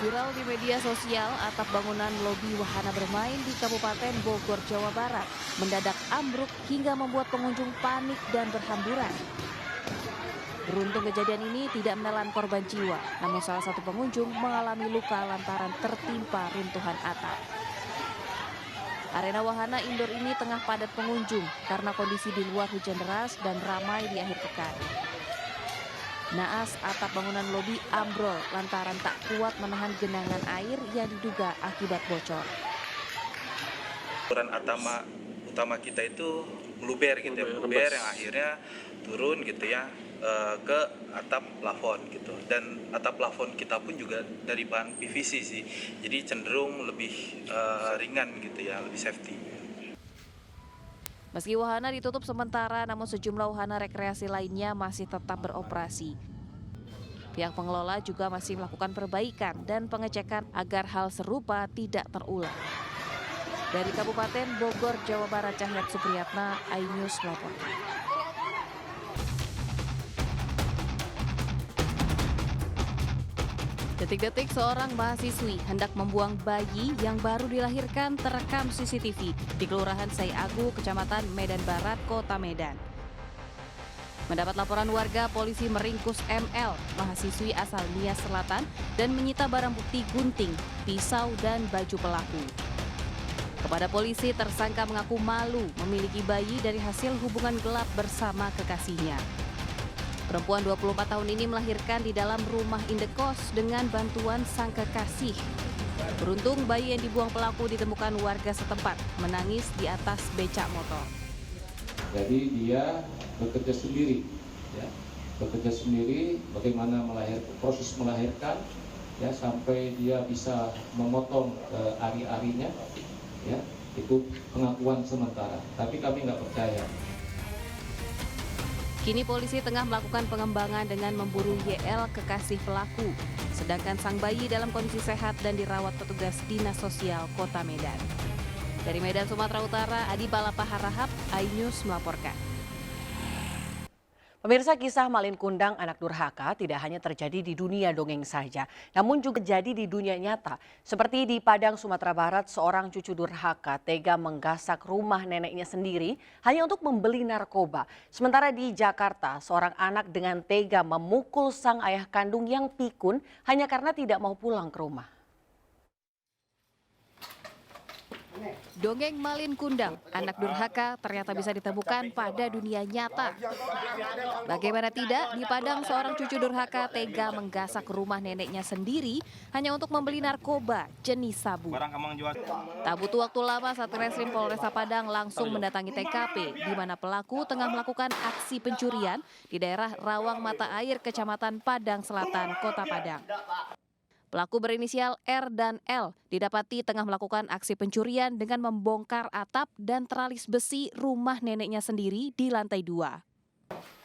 Viral di media sosial, atap bangunan lobi wahana bermain di Kabupaten Bogor, Jawa Barat mendadak ambruk hingga membuat pengunjung panik dan berhamburan. Beruntung kejadian ini tidak menelan korban jiwa, namun salah satu pengunjung mengalami luka lantaran tertimpa runtuhan atap. Arena wahana indoor ini tengah padat pengunjung karena kondisi di luar hujan deras dan ramai di akhir pekan. Naas atap bangunan lobi ambrol lantaran tak kuat menahan genangan air yang diduga akibat bocor. Ukuran utama kita itu meluber gitu ya, meluber yang akhirnya turun gitu ya ke atap plafon gitu. Dan atap plafon kita pun juga dari bahan PVC sih, jadi cenderung lebih ringan gitu ya, lebih safety. Meski wahana ditutup sementara, namun sejumlah wahana rekreasi lainnya masih tetap beroperasi. Pihak pengelola juga masih melakukan perbaikan dan pengecekan agar hal serupa tidak terulang. Dari Kabupaten Bogor, Jawa Barat, Cahyat Supriyatna, iNews melaporkan. Detik-detik seorang mahasiswi hendak membuang bayi yang baru dilahirkan terekam CCTV di Kelurahan Sayagu, Kecamatan Medan Barat, Kota Medan. Mendapat laporan warga, polisi meringkus ML, mahasiswi asal Nias Selatan, dan menyita barang bukti gunting, pisau, dan baju pelaku. Kepada polisi, tersangka mengaku malu memiliki bayi dari hasil hubungan gelap bersama kekasihnya. Perempuan 24 tahun ini melahirkan di dalam rumah indekos dengan bantuan sang kekasih. Beruntung bayi yang dibuang pelaku ditemukan warga setempat menangis di atas becak motor. Jadi dia bekerja sendiri, ya, bekerja sendiri bagaimana proses melahirkan, ya, sampai dia bisa memotong ari-arinya, ya, itu pengakuan sementara. Tapi kami nggak percaya. Kini polisi tengah melakukan pengembangan dengan memburu YL, kekasih pelaku. Sedangkan sang bayi dalam kondisi sehat dan dirawat petugas Dinas Sosial Kota Medan. Dari Medan, Sumatera Utara, Adi Balapa Harahap, iNews melaporkan. Pemirsa, kisah Malin Kundang anak durhaka tidak hanya terjadi di dunia dongeng saja, namun juga terjadi di dunia nyata. Seperti di Padang, Sumatera Barat, seorang cucu durhaka tega menggasak rumah neneknya sendiri hanya untuk membeli narkoba. Sementara di Jakarta, seorang anak dengan tega memukul sang ayah kandung yang pikun hanya karena tidak mau pulang ke rumah. Dongeng Malin Kundang, anak durhaka, ternyata bisa ditemukan pada dunia nyata. Bagaimana tidak, di Padang seorang cucu durhaka tega menggasak rumah neneknya sendiri hanya untuk membeli narkoba jenis sabu. Tak butuh waktu lama, Satreskrim Polresta Padang langsung mendatangi TKP di mana pelaku tengah melakukan aksi pencurian di daerah Rawang Mata Air, Kecamatan Padang Selatan, Kota Padang. Pelaku berinisial R dan L didapati tengah melakukan aksi pencurian dengan membongkar atap dan teralis besi rumah neneknya sendiri di lantai 2.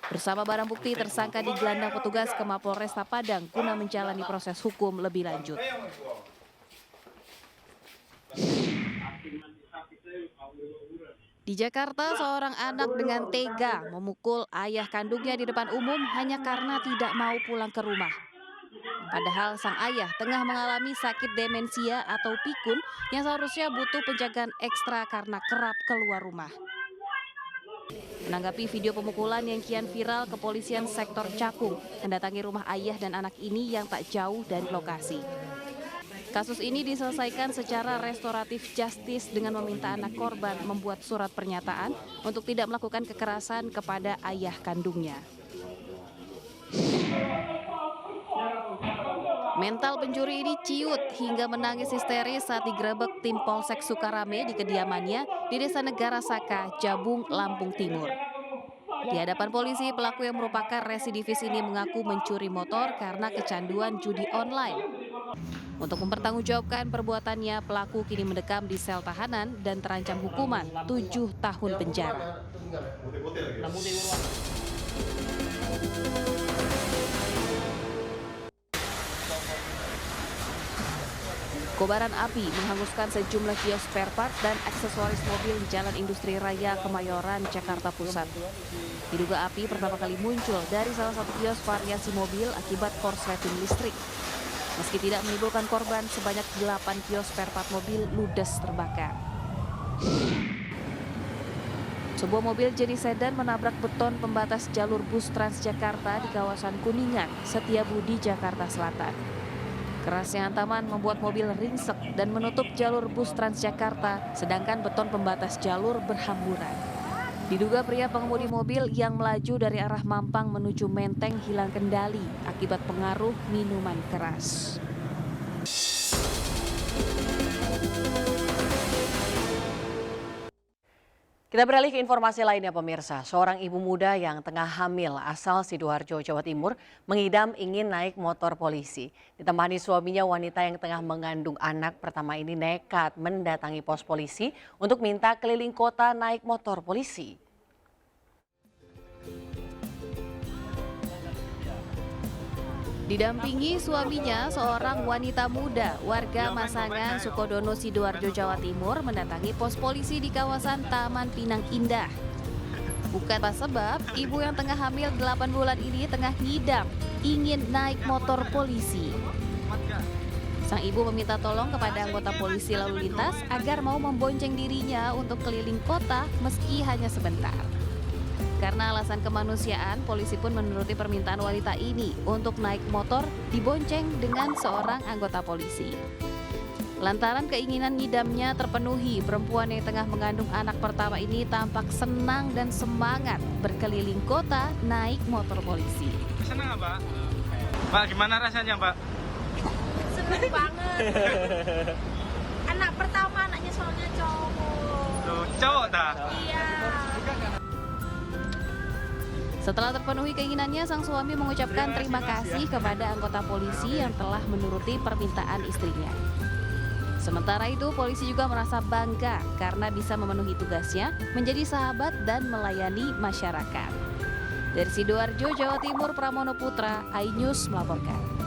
Bersama barang bukti, tersangka digelandang petugas ke Mapolresta Padang guna menjalani proses hukum lebih lanjut. Di Jakarta, seorang anak dengan tega memukul ayah kandungnya di depan umum hanya karena tidak mau pulang ke rumah. Padahal sang ayah tengah mengalami sakit demensia atau pikun yang seharusnya butuh penjagaan ekstra karena kerap keluar rumah. Menanggapi video pemukulan yang kian viral, kepolisian sektor Cakung mendatangi rumah ayah dan anak ini yang tak jauh dari lokasi. Kasus ini diselesaikan secara restoratif justice dengan meminta anak korban membuat surat pernyataan untuk tidak melakukan kekerasan kepada ayah kandungnya. Mental pencuri ini ciut hingga menangis histeris saat digerebek tim Polsek Sukarame di kediamannya di Desa Negara Saka, Jabung, Lampung Timur. Di hadapan polisi, pelaku yang merupakan residivis ini mengaku mencuri motor karena kecanduan judi online. Untuk mempertanggungjawabkan perbuatannya, pelaku kini mendekam di sel tahanan dan terancam hukuman 7 tahun penjara. Kobaran api menghanguskan sejumlah kios spare part dan aksesoris mobil di Jalan Industri Raya Kemayoran, Jakarta Pusat. Diduga api pertama kali muncul dari salah satu kios variasi mobil akibat korsleting listrik. Meski tidak menimbulkan korban, sebanyak 8 kios spare part mobil ludes terbakar. Sebuah mobil jenis sedan menabrak beton pembatas jalur bus Transjakarta di kawasan Kuningan, Setiabudi, Jakarta Selatan. Kerasnya hantaman membuat mobil ringsek dan menutup jalur bus Transjakarta, sedangkan beton pembatas jalur berhamburan. Diduga pria pengemudi mobil yang melaju dari arah Mampang menuju Menteng hilang kendali akibat pengaruh minuman keras. Kita beralih ke informasi lainnya pemirsa. Seorang ibu muda yang tengah hamil asal Sidoarjo, Jawa Timur mengidam ingin naik motor polisi. Ditemani suaminya, wanita yang tengah mengandung anak pertama ini nekat mendatangi pos polisi untuk minta keliling kota naik motor polisi. Didampingi suaminya, seorang wanita muda warga Masangan, Sukodono, Sidoarjo, Jawa Timur mendatangi pos polisi di kawasan Taman Pinang Indah. Bukan apa sebab ibu yang tengah hamil 8 bulan ini tengah ngidam ingin naik motor polisi. Sang ibu meminta tolong kepada anggota polisi lalu lintas agar mau membonceng dirinya untuk keliling kota meski hanya sebentar. Karena alasan kemanusiaan, polisi pun menuruti permintaan wanita ini untuk naik motor dibonceng dengan seorang anggota polisi. Lantaran keinginan ngidamnya terpenuhi, perempuan yang tengah mengandung anak pertama ini tampak senang dan semangat berkeliling kota naik motor polisi. Senang Mbak? Mbak, gimana rasanya Mbak? Senang banget. Anak pertama, anaknya soalnya cowok. Loh, cowok dah? Iya. Setelah terpenuhi keinginannya, sang suami mengucapkan terima kasih kepada anggota polisi yang telah menuruti permintaan istrinya. Sementara itu, polisi juga merasa bangga karena bisa memenuhi tugasnya menjadi sahabat dan melayani masyarakat. Dari Sidoarjo, Jawa Timur, Pramono Putra, iNews melaporkan.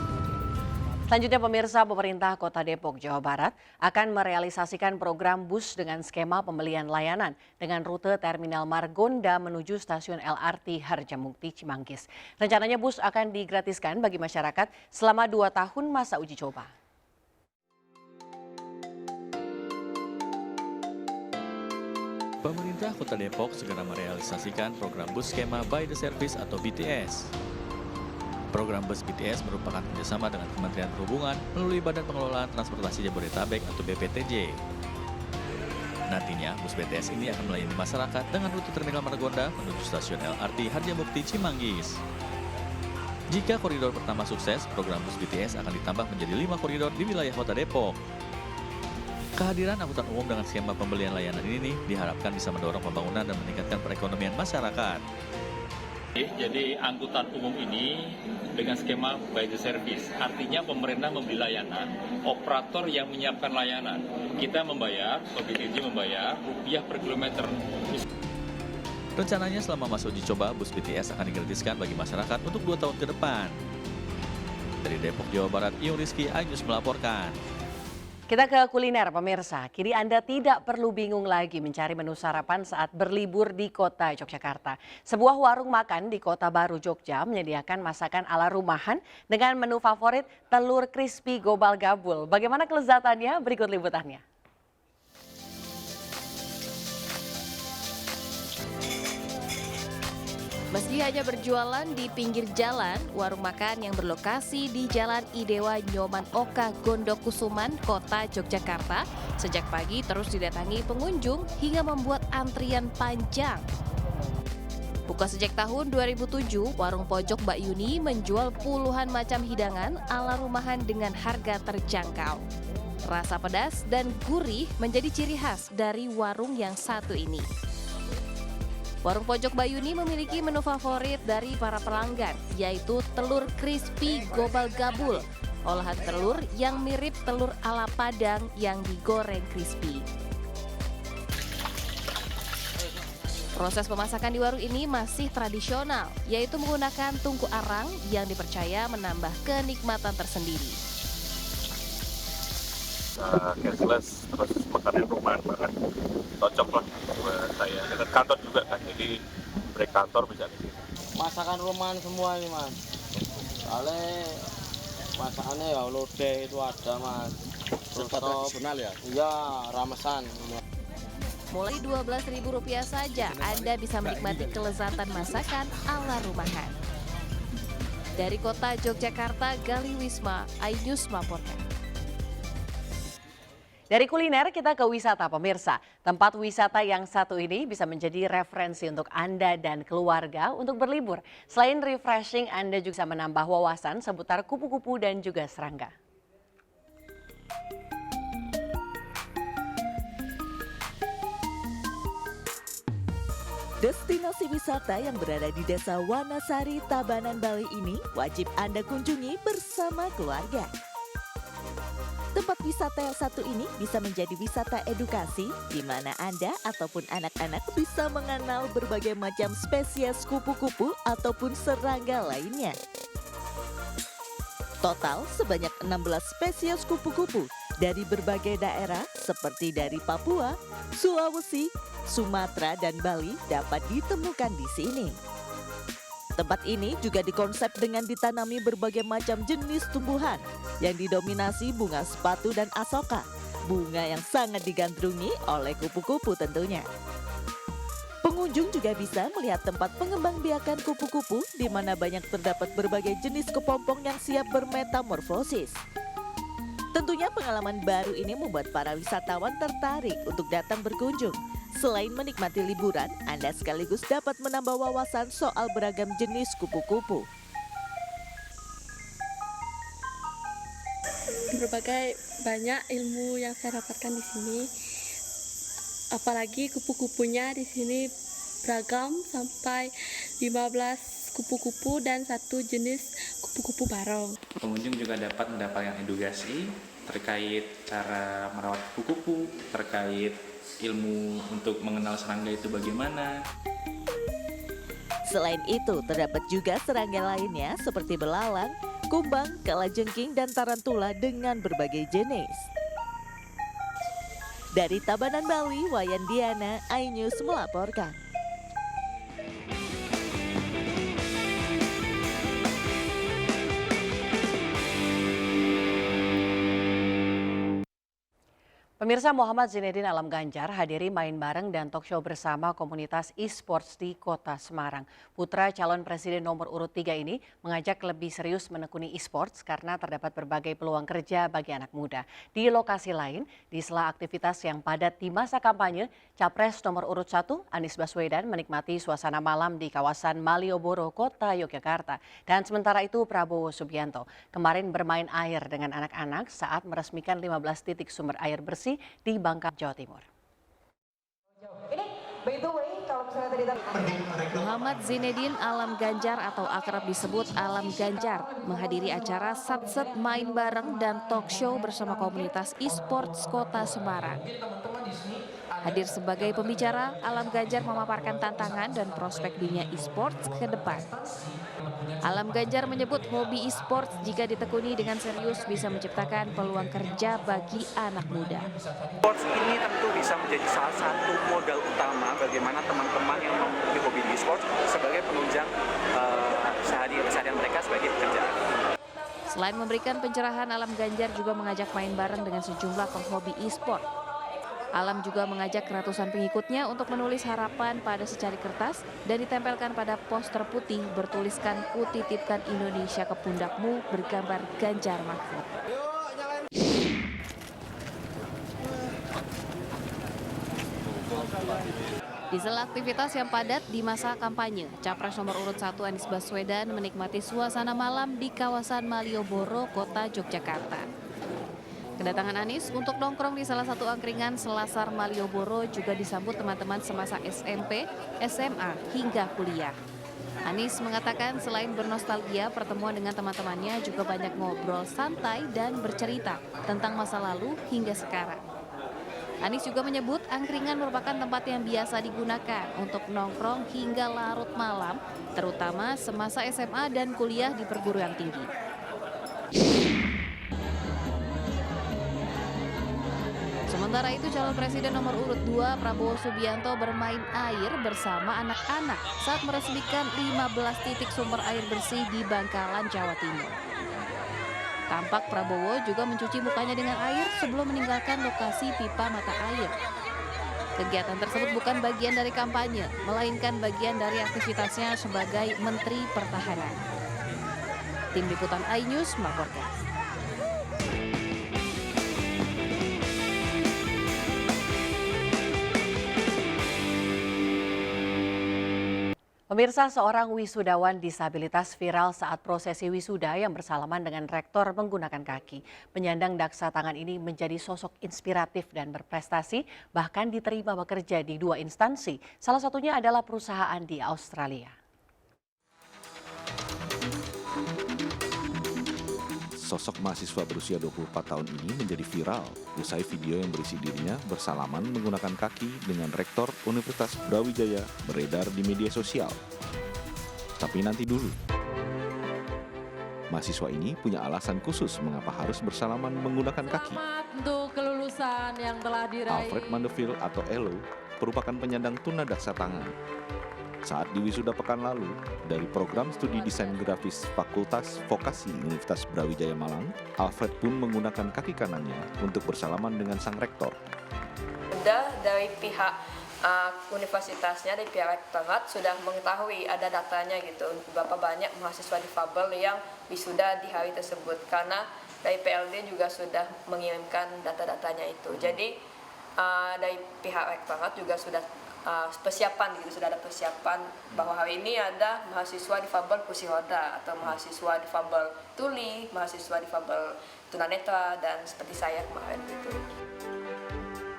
Selanjutnya pemirsa, pemerintah Kota Depok, Jawa Barat akan merealisasikan program bus dengan skema pembelian layanan dengan rute Terminal Margonda menuju stasiun LRT Harjamukti Cimanggis. Rencananya bus akan digratiskan bagi masyarakat selama 2 tahun masa uji coba. Pemerintah Kota Depok segera merealisasikan program bus skema by the service atau BTS. Program bus BTS merupakan kerjasama dengan Kementerian Perhubungan melalui Badan Pengelolaan Transportasi Jabodetabek atau BPTJ. Nantinya, bus BTS ini akan melayani masyarakat dengan rute Terminal Margonda menuju stasiun LRT Harjamukti Cimanggis. Jika koridor pertama sukses, program bus BTS akan ditambah menjadi 5 koridor di wilayah Kota Depok. Kehadiran angkutan umum dengan skema pembelian layanan ini diharapkan bisa mendorong pembangunan dan meningkatkan perekonomian masyarakat. Jadi angkutan umum ini dengan skema by the service, artinya pemerintah membeli layanan, operator yang menyiapkan layanan. Kita membayar, BPTJ membayar rupiah per kilometer. Rencananya selama masa uji coba, bus BTS akan digratiskan bagi masyarakat untuk 2 tahun ke depan. Dari Depok, Jawa Barat, Yung Rizky, iNews melaporkan. Kita ke kuliner pemirsa, kini Anda tidak perlu bingung lagi mencari menu sarapan saat berlibur di kota Yogyakarta. Sebuah warung makan di Kota Baru, Jogja menyediakan masakan ala rumahan dengan menu favorit telur crispy gobal gabul. Bagaimana kelezatannya? Berikut liputannya. Meski hanya berjualan di pinggir jalan, warung makan yang berlokasi di Jalan Idewa Nyoman Oka Gondokusuman, Kota Yogyakarta, sejak pagi terus didatangi pengunjung hingga membuat antrian panjang. Buka sejak tahun 2007, warung pojok Mbak Yuni menjual puluhan macam hidangan ala rumahan dengan harga terjangkau. Rasa pedas dan gurih menjadi ciri khas dari warung yang satu ini. Warung pojok Mbak Yuni memiliki menu favorit dari para pelanggan, yaitu telur crispy gobal gabul, olahan telur yang mirip telur ala Padang yang digoreng crispy. Proses pemasakan di warung ini masih tradisional, yaitu menggunakan tungku arang yang dipercaya menambah kenikmatan tersendiri. Cashless, terus makanan rumahan banget, cocok lah buat saya. Dekat kantor juga kan, jadi break kantor bisa di sini. Masakan rumahan semua ini mas, soalnya Masakannya ya lodeh itu ada mas. Terus tradisional ya? Iya, ramesan. Mulai Rp12.000 saja Anda bisa menikmati kelezatan masakan ala rumahan. Dari kota Yogyakarta, Gali Wisma, iNews melaporkan. Dari kuliner kita ke wisata pemirsa. Tempat wisata yang satu ini bisa menjadi referensi untuk Anda dan keluarga untuk berlibur. Selain refreshing, Anda juga bisa menambah wawasan seputar kupu-kupu dan juga serangga. Destinasi wisata yang berada di Desa Wanasari, Tabanan, Bali ini wajib Anda kunjungi bersama keluarga. Tempat wisata yang satu ini bisa menjadi wisata edukasi, di mana Anda ataupun anak-anak bisa mengenal berbagai macam spesies kupu-kupu ataupun serangga lainnya. Total sebanyak 16 spesies kupu-kupu dari berbagai daerah seperti dari Papua, Sulawesi, Sumatera, dan Bali dapat ditemukan di sini. Tempat ini juga dikonsep dengan ditanami berbagai macam jenis tumbuhan yang didominasi bunga sepatu dan asoka, bunga yang sangat digandrungi oleh kupu-kupu tentunya. Pengunjung juga bisa melihat tempat pengembangbiakan kupu-kupu di mana banyak terdapat berbagai jenis kepompong yang siap bermetamorfosis. Tentunya pengalaman baru ini membuat para wisatawan tertarik untuk datang berkunjung. Selain menikmati liburan, Anda sekaligus dapat menambah wawasan soal beragam jenis kupu-kupu. Berbagai banyak ilmu yang saya dapatkan di sini. Apalagi kupu-kupunya di sini beragam sampai 15 kupu-kupu dan satu jenis kupu-kupu barong. Pengunjung juga dapat mendapatkan edukasi terkait cara merawat kupu-kupu, terkait ilmu untuk mengenal serangga itu bagaimana. Selain itu, terdapat juga serangga lainnya seperti belalang, kumbang, kalajengking, dan tarantula dengan berbagai jenis. Dari Tabanan, Bali, Wayan Diana, iNews melaporkan. Pemirsa, Muhammad Zinedin Alam Ganjar hadiri main bareng dan talk show bersama komunitas e-sports di Kota Semarang. Putra calon presiden nomor urut 3 ini mengajak lebih serius menekuni e-sports karena terdapat berbagai peluang kerja bagi anak muda. Di lokasi lain, di sela aktivitas yang padat di masa kampanye, Capres nomor urut 1 Anies Baswedan menikmati suasana malam di kawasan Malioboro, Kota Yogyakarta. Dan sementara itu Prabowo Subianto kemarin bermain air dengan anak-anak saat meresmikan 15 titik sumber air bersih di Bangka, Jawa Timur. Muhammad Zinedin Alam Ganjar atau akrab disebut Alam Ganjar menghadiri acara Satset Main Bareng dan talk show bersama komunitas e-sports Kota Semarang. Hadir sebagai pembicara, Alam Ganjar memaparkan tantangan dan prospek dunia e-sports ke depan. Alam Ganjar menyebut hobi e-sports jika ditekuni dengan serius bisa menciptakan peluang kerja bagi anak muda. E-sports ini tentu bisa menjadi salah satu modal utama bagaimana teman-teman yang memiliki hobi di e-sports sebagai penunjang sehari-hari mereka sebagai pekerjaan. Selain memberikan pencerahan, Alam Ganjar juga mengajak main bareng dengan sejumlah penghobi e-sport. Alam juga mengajak ratusan pengikutnya untuk menulis harapan pada secari kertas dan ditempelkan pada poster putih bertuliskan "Kutitipkan Indonesia ke pundakmu" bergambar Ganjar Mahfud. Di sela aktivitas yang padat di masa kampanye, Capres nomor urut 1 Anies Baswedan menikmati suasana malam di kawasan Malioboro, Kota Yogyakarta. Kedatangan Anies untuk nongkrong di salah satu angkringan Selasar Malioboro juga disambut teman-teman semasa SMP, SMA, hingga kuliah. Anies mengatakan selain bernostalgia, pertemuan dengan teman-temannya juga banyak ngobrol santai dan bercerita tentang masa lalu hingga sekarang. Anies juga menyebut angkringan merupakan tempat yang biasa digunakan untuk nongkrong hingga larut malam, terutama semasa SMA dan kuliah di perguruan tinggi. Sementara itu, calon presiden nomor urut 2 Prabowo Subianto bermain air bersama anak-anak saat meresmikan 15 titik sumber air bersih di Bangkalan, Jawa Timur. Tampak Prabowo juga mencuci mukanya dengan air sebelum meninggalkan lokasi pipa mata air. Kegiatan tersebut bukan bagian dari kampanye, melainkan bagian dari aktivitasnya sebagai Menteri Pertahanan. Tim Liputan iNews melaporkan. Pemirsa, seorang wisudawan disabilitas viral saat prosesi wisuda yang bersalaman dengan rektor menggunakan kaki. Penyandang daksa tangan ini menjadi sosok inspiratif dan berprestasi, bahkan diterima bekerja di 2 instansi. Salah satunya adalah perusahaan di Australia. Sosok mahasiswa berusia 24 tahun ini menjadi viral usai video yang berisi dirinya bersalaman menggunakan kaki dengan rektor Universitas Brawijaya beredar di media sosial. Tapi nanti dulu. Mahasiswa ini punya alasan khusus mengapa harus bersalaman menggunakan kaki. Untuk kelulusan yang telah diraih. Alfred Mandeville atau Elo merupakan penyandang tunadaksa tangan. Saat di wisuda pekan lalu, dari program studi desain grafis Fakultas Vokasi Universitas Brawijaya Malang, Alfred pun menggunakan kaki kanannya untuk bersalaman dengan sang rektor. Sudah dari pihak universitasnya, dari pihak rektorat sudah mengetahui ada datanya gitu, berapa banyak mahasiswa difabel yang wisuda di hari tersebut, karena dari PLD juga sudah mengirimkan data-datanya itu. Jadi dari pihak rektorat juga sudah persiapan gitu, sudah ada persiapan bahwa hari ini ada mahasiswa difabel kursi roda atau mahasiswa difabel tuli, mahasiswa difabel tunanetra, dan seperti saya kemarin gitu.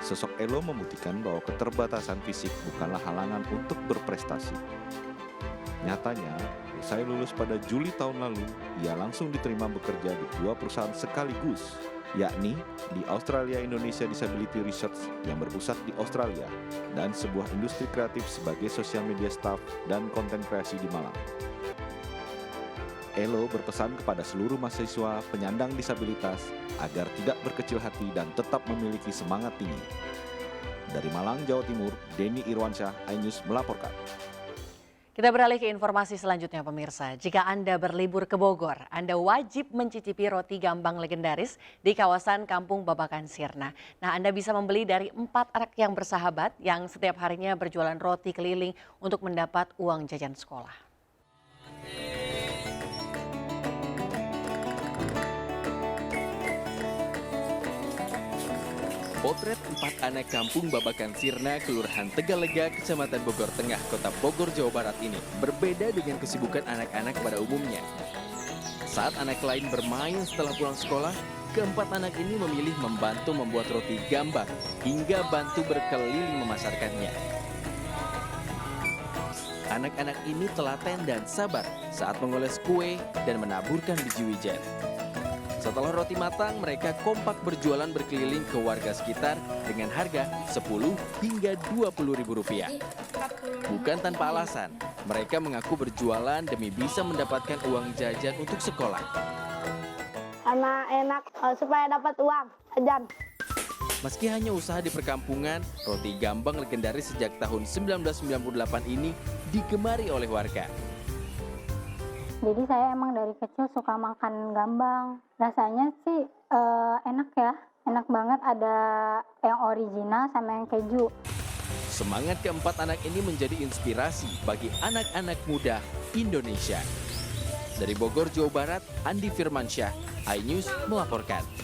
Sosok Elo membuktikan bahwa keterbatasan fisik bukanlah halangan untuk berprestasi. Nyatanya, usai lulus pada Juli tahun lalu, ia langsung diterima bekerja di 2 perusahaan sekaligus, yakni di Australia Indonesia Disability Research yang berpusat di Australia dan sebuah industri kreatif sebagai sosial media staff dan konten kreasi di Malang. Elo berpesan kepada seluruh mahasiswa penyandang disabilitas agar tidak berkecil hati dan tetap memiliki semangat tinggi. Dari Malang, Jawa Timur, Denny Irwansyah, iNews melaporkan. Kita beralih ke informasi selanjutnya, pemirsa. Jika Anda berlibur ke Bogor, Anda wajib mencicipi roti gambang legendaris di kawasan Kampung Babakan Sirna. Nah, Anda bisa membeli dari 4 anak yang bersahabat yang setiap harinya berjualan roti keliling untuk mendapat uang jajan sekolah. Potret 4 anak kampung Babakan Sirna, Kelurahan Tegalega, Kecamatan Bogor Tengah, Kota Bogor, Jawa Barat ini berbeda dengan kesibukan anak-anak pada umumnya. Saat anak lain bermain setelah pulang sekolah, keempat anak ini memilih membantu membuat roti gambang hingga bantu berkeliling memasarkannya. Anak-anak ini telaten dan sabar saat mengoles kue dan menaburkan biji wijen. Setelah roti matang, mereka kompak berjualan berkeliling ke warga sekitar dengan harga Rp10 hingga Rp20.000. Bukan tanpa alasan, mereka mengaku berjualan demi bisa mendapatkan uang jajan untuk sekolah. Karena enak, supaya dapat uang jajan. Meski hanya usaha di perkampungan, roti gambang legendaris sejak tahun 1998 ini digemari oleh warga. Jadi saya emang dari kecil suka makan gambang. Rasanya sih enak ya, enak banget, ada yang original sama yang keju. Semangat keempat anak ini menjadi inspirasi bagi anak-anak muda Indonesia. Dari Bogor, Jawa Barat, Andi Firmansyah, iNews melaporkan.